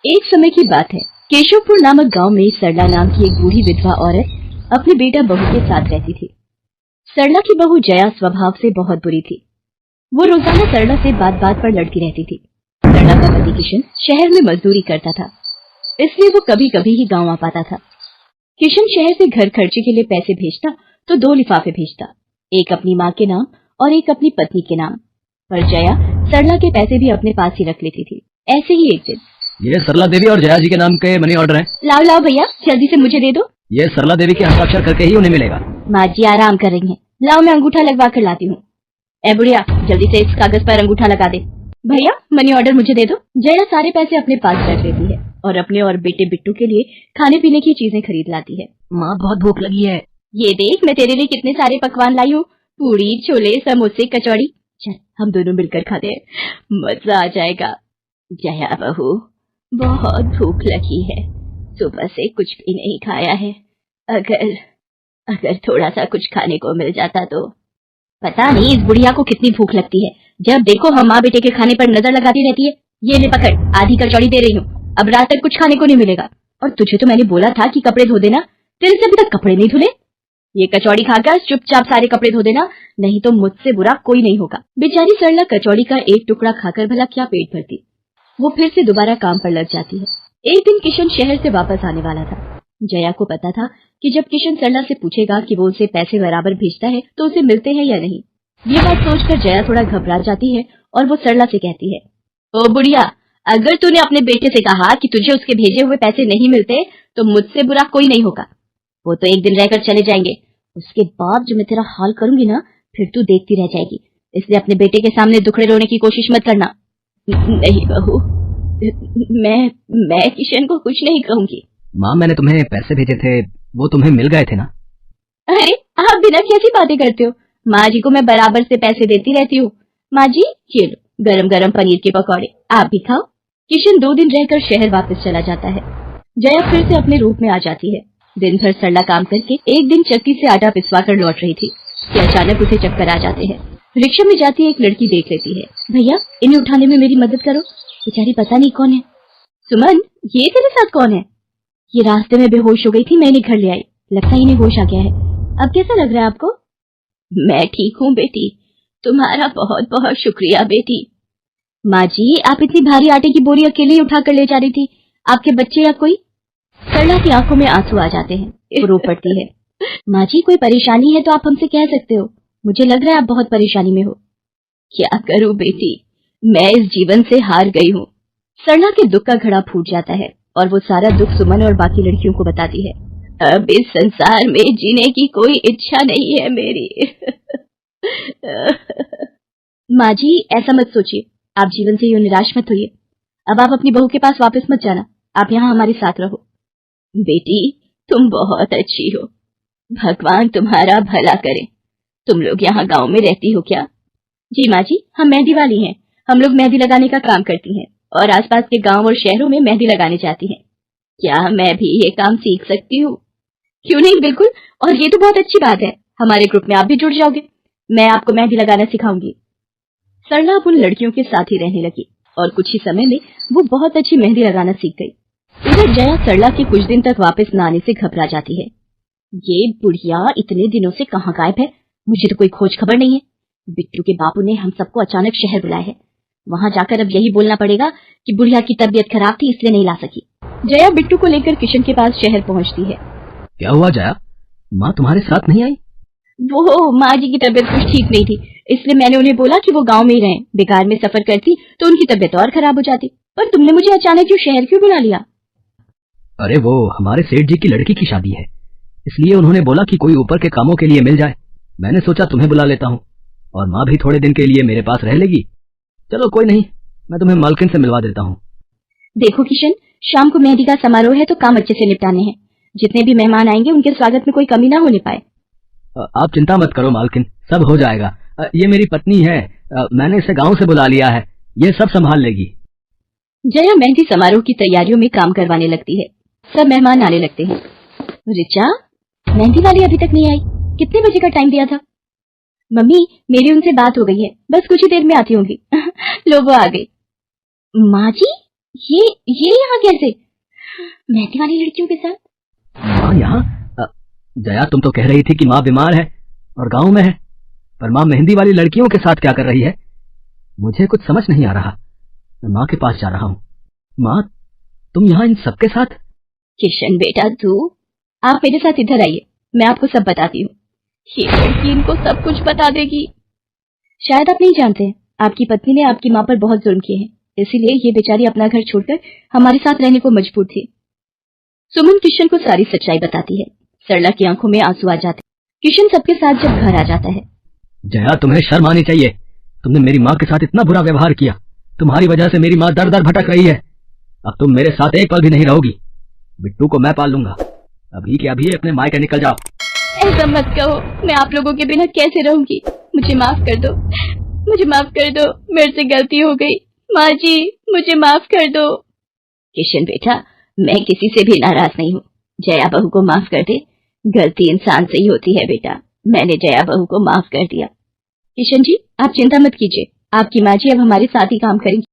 एक समय की बात है। केशवपुर नामक गांव में सरला नाम की एक बूढ़ी विधवा औरत अपने बेटा बहू के साथ रहती थी। सरला की बहू जया स्वभाव से बहुत बुरी थी। वो रोजाना सरला से बात बात पर लड़ती रहती थी। सरला का पति किशन शहर में मजदूरी करता था, इसलिए वो कभी कभी ही गांव आ पाता था। किशन शहर से घर खर्चे के लिए पैसे भेजता तो 2 लिफाफे भेजता, एक अपनी माँ के नाम और एक अपनी पत्नी के नाम। पर जया सरला के पैसे भी अपने पास ही रख लेती थी। ऐसे ही एक दिन, ये सरला देवी और जया जी के नाम के मनी ऑर्डर हैं। लाओ लाओ भैया, जल्दी से मुझे दे दो। ये सरला देवी के हस्ताक्षर करके ही उन्हें मिलेगा। माँ जी आराम कर रही हैं, लाओ मैं अंगूठा लगवा कर लाती हूँ। ए बुढ़िया, जल्दी से इस कागज पर अंगूठा लगा दे। भैया मनी ऑर्डर मुझे दे दो। जया सारे पैसे अपने पास रख लेती है और अपने और बेटे बिट्टू के लिए खाने पीने की चीजें खरीद लाती है। माँ बहुत भूख लगी है। ये देख मैं तेरे लिए कितने सारे पकवान लाई हूँ, पूरी छोले समोसे कचौड़ी। चल हम दोनों मिलकर खाते हैं, मजा आ जाएगा। जया बहू बहुत भूख लगी है, सुबह से कुछ भी नहीं खाया है। अगर थोड़ा सा कुछ खाने को मिल जाता तो। पता नहीं इस बुढ़िया को कितनी भूख लगती है, जब देखो हम माँ बेटे के खाने पर नजर लगाती रहती है। ये ले पकड़, आधी कचौड़ी दे रही हूँ, अब रात तक कुछ खाने को नहीं मिलेगा। और तुझे तो मैंने बोला था कि कपड़े धो देना, तेरे से अभी तक कपड़े नहीं धुले। ये कचौड़ी खाकर चुपचाप सारे कपड़े धो देना, नहीं तो मुझसे बुरा कोई नहीं होगा। बेचारी सरला कचौड़ी का एक टुकड़ा खाकर भला क्या पेट भरती। वो फिर से दोबारा काम पर लग जाती है। एक दिन किशन शहर से वापस आने वाला था। जया को पता था कि जब किशन सरला से पूछेगा कि वो उसे पैसे बराबर भेजता है तो उसे मिलते हैं या नहीं। ये बात सोचकर जया थोड़ा घबरा जाती है और वो सरला से कहती है, ओ बुढ़िया, अगर तूने अपने बेटे से कहा कि तुझे उसके भेजे हुए पैसे नहीं मिलते तो मुझसे बुरा कोई नहीं होगा। वो तो एक दिन रहकर चले जाएंगे, उसके बाद जो मैं तेरा हाल करूंगी ना, फिर तू देखती रह जाएगी। इसलिए अपने बेटे के सामने दुखड़े रोने की कोशिश मत करना। नहीं बहू, मैं किशन को कुछ नहीं कहूंगी। माँ मैंने तुम्हें पैसे भेजे थे, वो तुम्हें मिल गए थे ना? अरे आप बिना कैसी बातें करते हो, माँ जी को मैं बराबर से पैसे देती रहती हूँ। माँ जी ये लो गरम गरम पनीर के पकौड़े, आप भी खाओ। किशन 2 दिन रहकर शहर वापस चला जाता है। जया फिर से अपने रूप में आ जाती है। दिन भर सरला काम करके एक दिन चक्की से आटा पिसवा कर लौट रही थी कि अचानक उसे चक्कर आ जाते हैं। रिक्शा में जाती एक लड़की देख लेती है। भैया इन्हें उठाने में मेरी मदद करो, बेचारी पता नहीं कौन है। सुमन ये तेरे साथ कौन है? ये रास्ते में बेहोश हो गई थी, मैं इन्हें घर ले आई, लगता है इन्हें होश आ गया है। अब कैसा लग रहा है आपको? मैं ठीक हूँ बेटी, तुम्हारा बहुत बहुत शुक्रिया बेटी। माँ जी आप इतनी भारी आटे की बोरी अकेले ही उठा कर ले जा रही थी, आपके बच्चे या कोई? सरला की आंखों में आंसू आ जाते हैं, रो पड़ती है। माँ जी कोई परेशानी है तो आप हमसे कह सकते हो, मुझे लग रहा है आप बहुत परेशानी में हो। क्या करूं बेटी, मैं इस जीवन से हार गई हूँ। सरला के दुख का घड़ा फूट जाता है और वो सारा दुख सुमन और बाकी लड़कियों को बताती है। अब इस संसार में जीने की कोई इच्छा नहीं है मेरी। माँ जी ऐसा मत सोचिए, आप जीवन से यूं निराश मत होइए। अब आप अपनी बहू के पास वापस मत जाना, आप यहाँ हमारे साथ रहो। बेटी तुम बहुत अच्छी हो, भगवान तुम्हारा भला करे। तुम लोग यहाँ गांव में रहती हो क्या? जी माँ जी, हम मेहंदी वाली हैं, हम लोग मेहंदी लगाने का काम करती हैं और आसपास के गांव और शहरों में मेहंदी लगाने जाती हैं। क्या मैं भी ये काम सीख सकती हूँ? क्यों नहीं, बिल्कुल, और ये तो बहुत अच्छी बात है, हमारे ग्रुप में आप भी जुड़ जाओगे, मैं आपको मेहंदी लगाना सिखाऊंगी। सरला अब उन लड़कियों के साथ ही रहने लगी और कुछ ही समय में वो बहुत अच्छी मेहंदी लगाना सीख गई। इधर जया सरला के कुछ दिन तक वापस न आने से घबरा जाती है। ये बुढ़िया इतने दिनों से कहाँ गायब है, मुझे तो कोई खोज खबर नहीं है। बिट्टू के बापू ने हम सबको अचानक शहर बुलाया है, वहाँ जाकर अब यही बोलना पड़ेगा कि बुढ़िया की तबीयत खराब थी इसलिए नहीं ला सकी। जया बिट्टू को लेकर किशन के पास शहर पहुँचती है। क्या हुआ जया, माँ तुम्हारे साथ नहीं आई? वो माँ जी की तबीयत कुछ ठीक नहीं थी, इसलिए मैंने उन्हें बोला कि वो गांव में ही रहें, बेकार में सफर करती तो उनकी तबीयत और खराब हो जाती। पर तुमने मुझे अचानक क्यों शहर क्यों बुला लिया? अरे वो हमारे सेठ जी की लड़की की शादी है, इसलिए उन्होंने बोला कि कोई ऊपर के कामों के लिए मिल जाए। मैंने सोचा तुम्हें बुला लेता हूँ और माँ भी थोड़े दिन के लिए मेरे पास रह लेगी। चलो कोई नहीं, मैं तुम्हें मालकिन से मिलवा देता हूँ। देखो किशन, शाम को मेहंदी का समारोह है तो काम अच्छे से निपटाने हैं, जितने भी मेहमान आएंगे उनके स्वागत में कोई कमी ना होने पाए। आप चिंता मत करो मालकिन, सब हो जाएगा। ये मेरी पत्नी है, मैंने इसे गांव से बुला लिया है, ये सब संभाल लेगी। जया मेहंदी समारोह की तैयारियों में काम करवाने लगती है। सब मेहमान आने लगते हैं। रिचा, मेहंदी वाली अभी तक नहीं आई, कितने बजे का टाइम दिया था? मम्मी मेरी उनसे बात हो गई है, बस कुछ ही देर में आती होंगी। लो वो आ गई। माँ जी ये यहाँ कैसे? मेहंदी वाली लड़कियों के साथ? माँ यहाँ? जया, तुम तो कह रही थी कि माँ बीमार है और गांव में है, पर माँ मेहंदी वाली लड़कियों के साथ क्या कर रही है? मुझे कुछ समझ नहीं आ रहा। मैं माँ के पास जा रहा हूँ। माँ, तुम यहाँ इन सबके साथ? किशन बेटा, आप मेरे साथ इधर आइए, मैं आपको सब बताती हूँ। ये लड़की इनको सब कुछ बता देगी। शायद आप नहीं जानते, आपकी पत्नी ने आपकी माँ पर बहुत जुल्म किए हैं, इसीलिए ये बेचारी अपना घर छोड़कर हमारे साथ रहने को मजबूर थी। सुमन किशन को सारी सच्चाई बताती है। सरला की आंखों में आंसू आ जाते। किशन सबके साथ जब घर आ जाता है। जया, तुम्हें शर्म आनी चाहिए। तुमने मेरी माँ के साथ इतना बुरा व्यवहार किया। तुम्हारी वजह से मेरी माँ दर दर भटक रही है। अब तुम मेरे साथ एक पल भी नहीं रहोगी। बिट्टू को मैं पाल लूंगा। अभी के अभी अपने मायके निकल जाओ। ऐसा मत कहो, मैं आप लोगों के बिना कैसे रहूंगी? मुझे माफ कर दो, मुझे माफ कर दो, मेरे से गलती हो गई। माँ जी, मुझे माफ कर दो। किशन बेटा, मैं किसी से भी नाराज नहीं हूँ। जया बहू को माफ कर दे। गलती इंसान से ही होती है बेटा। मैंने जया बहू को माफ कर दिया। किशन जी, आप चिंता मत कीजिए, आपकी माँ जी अब हमारे साथ ही काम करेंगी।